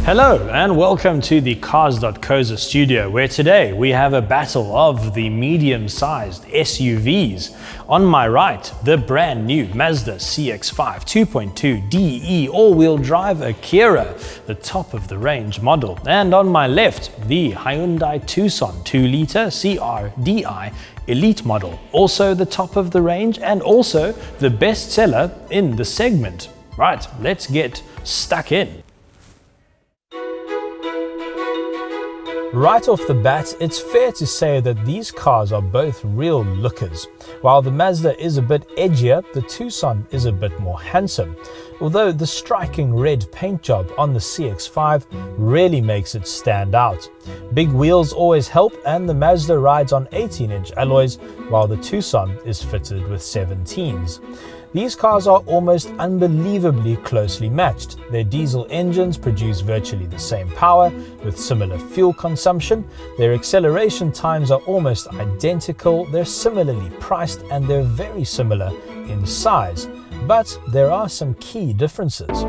Hello and welcome to the Cars.co.za studio, where today we have a battle of the medium-sized SUVs. On my right, the brand new Mazda CX-5 2.2 DE all-wheel drive Akera, the top of the range model. And on my left, the Hyundai Tucson 2-liter CRDi Elite model, also the top of the range and also the best seller in the segment. Right, let's get stuck in. Right off the bat, it's fair to say that these cars are both real lookers. While the Mazda is a bit edgier, the Tucson is a bit more handsome. Although the striking red paint job on the CX-5 really makes it stand out. Big wheels always help, and the Mazda rides on 18-inch alloys, while the Tucson is fitted with 17s. These cars are almost unbelievably closely matched. Their diesel engines produce virtually the same power with similar fuel consumption. Their acceleration times are almost identical. They're similarly priced and they're very similar in size. But there are some key differences.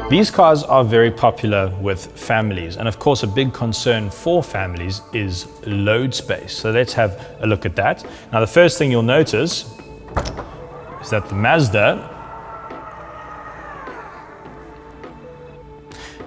These cars are very popular with families, and of course a big concern for families is load space. So let's have a look at that. Now the first thing you'll notice is that the Mazda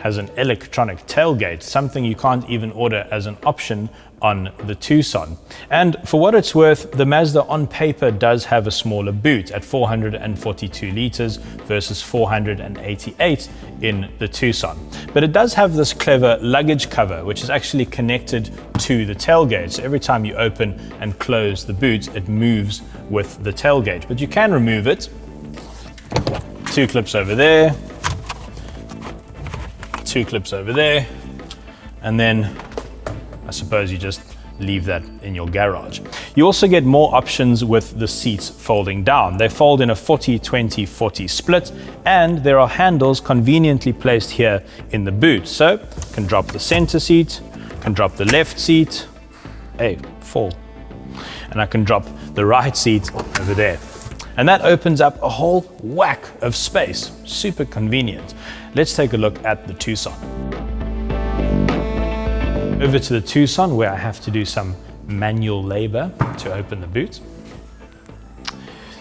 has an electronic tailgate, something you can't even order as an option on the Tucson. And for what it's worth, the Mazda on paper does have a smaller boot at 442 liters versus 488 in the Tucson. But it does have this clever luggage cover, which is actually connected to the tailgate. So every time you open and close the boot, it moves with the tailgate. But you can remove it. 2 clips over there, 2 clips over there, and then I suppose you just leave that in your garage. You also get more options with the seats folding down. They fold in a 40-20-40 split, and there are handles conveniently placed here in the boot. So you can drop the center seat, can drop the left seat, fall, and I can drop the right seat over there. And that opens up a whole whack of space. Super convenient. Let's take a look at the Tucson. Over to the Tucson, where I have to do some manual labor to open the boot.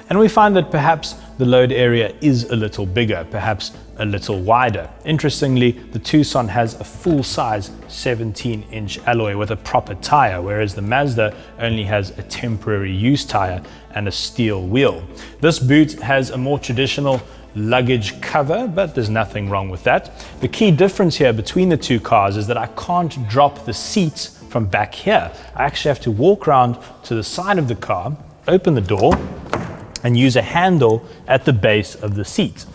And we find that perhaps the load area is a little bigger, perhaps a little wider. Interestingly, the Tucson has a full-size 17-inch alloy with a proper tire, whereas the Mazda only has a temporary use tire and a steel wheel. This boot has a more traditional luggage cover, but there's nothing wrong with that. The key difference here between the two cars is that I can't drop the seats from back here. I actually have to walk around to the side of the car, open the door, and use a handle at the base of the seat.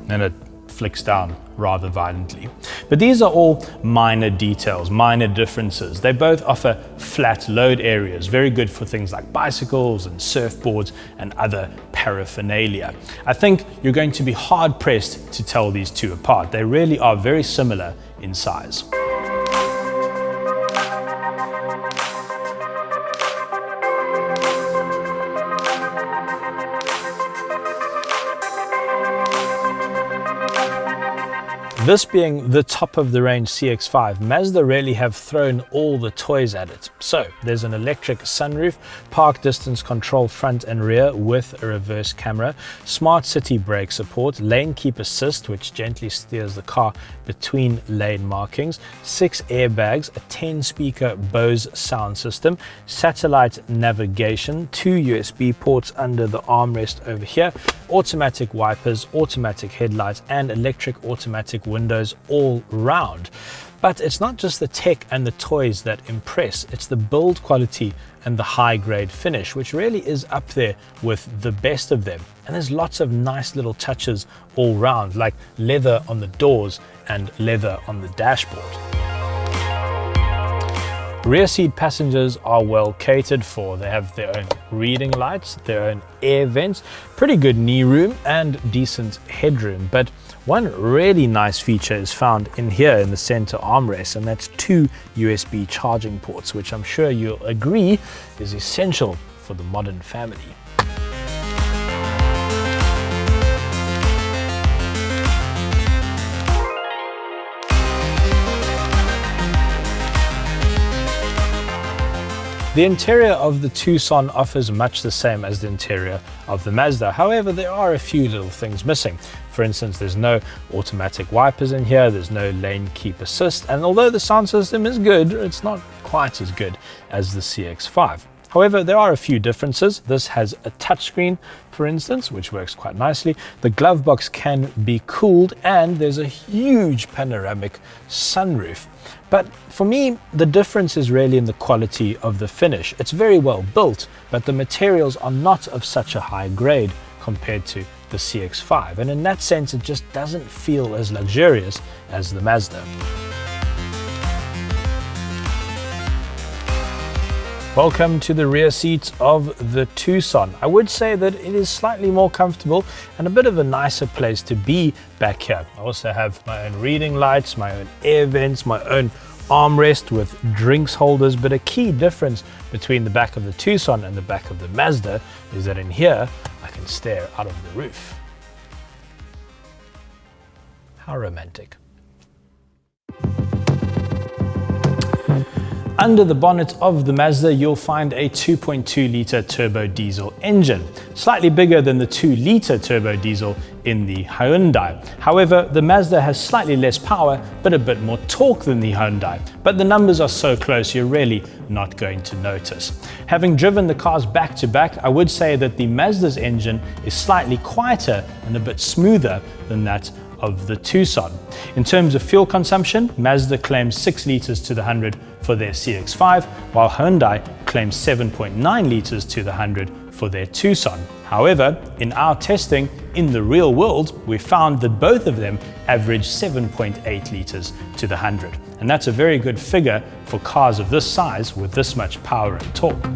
And it flicks down rather violently. But these are all minor details, minor differences. They both offer flat load areas, very good for things like bicycles and surfboards and other paraphernalia. I think you're going to be hard pressed to tell these two apart. They really are very similar in size. This being the top of the range CX-5, Mazda really have thrown all the toys at it. So there's an electric sunroof, park distance control front and rear with a reverse camera, smart city brake support, lane keep assist, which gently steers the car between lane markings, 6 airbags, a 10-speaker Bose sound system, satellite navigation, 2 USB ports under the armrest over here, automatic wipers, automatic headlights, and electric automatic windows all round. But it's not just the tech and the toys that impress, it's the build quality and the high grade finish, which really is up there with the best of them. And there's lots of nice little touches all round, like leather on the doors and leather on the dashboard. Rear seat passengers are well catered for. They have their own reading lights, their own air vents, pretty good knee room and decent headroom. But one really nice feature is found in here in the center armrest, and that's 2 USB charging ports, which I'm sure you'll agree is essential for the modern family. The interior of the Tucson offers much the same as the interior of the Mazda. However, there are a few little things missing. For instance, there's no automatic wipers in here, there's no lane keep assist, and although the sound system is good, it's not quite as good as the CX-5. However, there are a few differences. This has a touchscreen, for instance, which works quite nicely. The glove box can be cooled, and there's a huge panoramic sunroof. But for me, the difference is really in the quality of the finish. It's very well built, but the materials are not of such a high grade compared to the CX-5. And in that sense, it just doesn't feel as luxurious as the Mazda. Welcome to the rear seats of the Tucson. I would say that it is slightly more comfortable and a bit of a nicer place to be back here. I also have my own reading lights, my own air vents, my own armrest with drinks holders, but a key difference between the back of the Tucson and the back of the Mazda is that in here I can stare out of the roof. How romantic. Under the bonnet of the Mazda, you'll find a 2.2-litre turbo diesel engine, slightly bigger than the 2-litre turbo diesel in the Hyundai. However, the Mazda has slightly less power, but a bit more torque than the Hyundai. But the numbers are so close, you're really not going to notice. Having driven the cars back to back, I would say that the Mazda's engine is slightly quieter and a bit smoother than that of the Tucson. In terms of fuel consumption, Mazda claims 6 litres to the 100 for their CX-5, while Hyundai claims 7.9 litres to the 100 for their Tucson. However, in our testing in the real world, we found that both of them average 7.8 litres to the 100. And that's a very good figure for cars of this size with this much power and torque.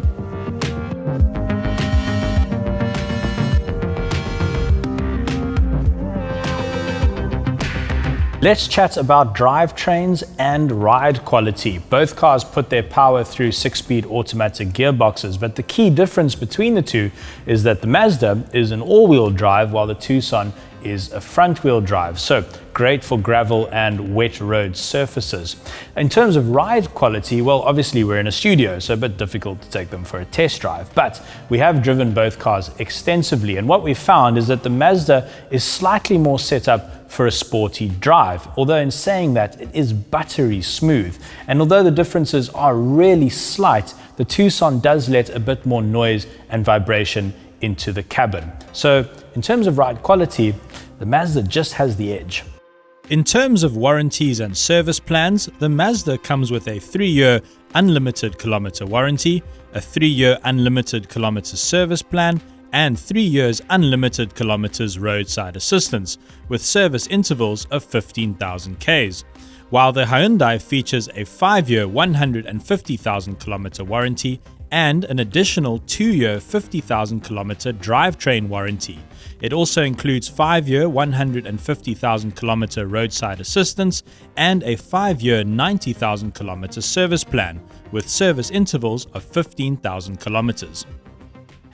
Let's chat about drivetrains and ride quality. Both cars put their power through 6-speed automatic gearboxes, but the key difference between the two is that the Mazda is an all-wheel drive while the Tucson is a front-wheel drive, so great for gravel and wet road surfaces. In terms of ride quality, well, obviously we're in a studio, so a bit difficult to take them for a test drive, but we have driven both cars extensively, and what we found is that the Mazda is slightly more set up for a sporty drive, although in saying that, it is buttery smooth. And although the differences are really slight, the Tucson does let a bit more noise and vibration into the cabin. So in terms of ride quality, the Mazda just has the edge. In terms of warranties and service plans, the Mazda comes with a 3-year unlimited kilometer warranty, a 3-year unlimited kilometer service plan, and 3 years unlimited kilometers roadside assistance, with service intervals of 15,000 Ks, while the Hyundai features a 5-year 150,000 kilometer warranty and an additional 2-year 50,000 kilometer drivetrain warranty. It also includes 5-year 150,000 kilometer roadside assistance and a 5-year 90,000 kilometer service plan, with service intervals of 15,000 kilometers.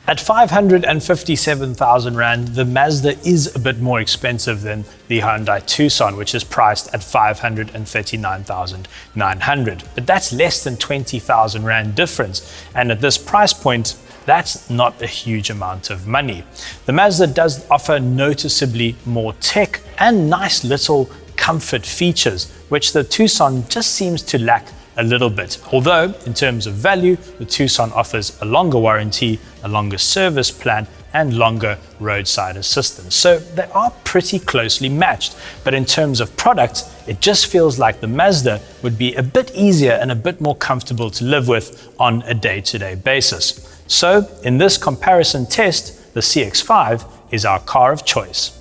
At 557,000 Rand, the Mazda is a bit more expensive than the Hyundai Tucson, which is priced at 539,900. But that's less than 20,000 Rand difference. And at this price point, that's not a huge amount of money. The Mazda does offer noticeably more tech and nice little comfort features, which the Tucson just seems to lack a little bit. Although, in terms of value, the Tucson offers a longer warranty, a longer service plan, and longer roadside assistance. So they are pretty closely matched. But in terms of product, it just feels like the Mazda would be a bit easier and a bit more comfortable to live with on a day-to-day basis. So, in this comparison test, the CX-5 is our car of choice.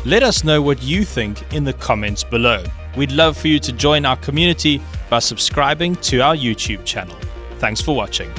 Let us know what you think in the comments below. We'd love for you to join our community by subscribing to our YouTube channel. Thanks for watching.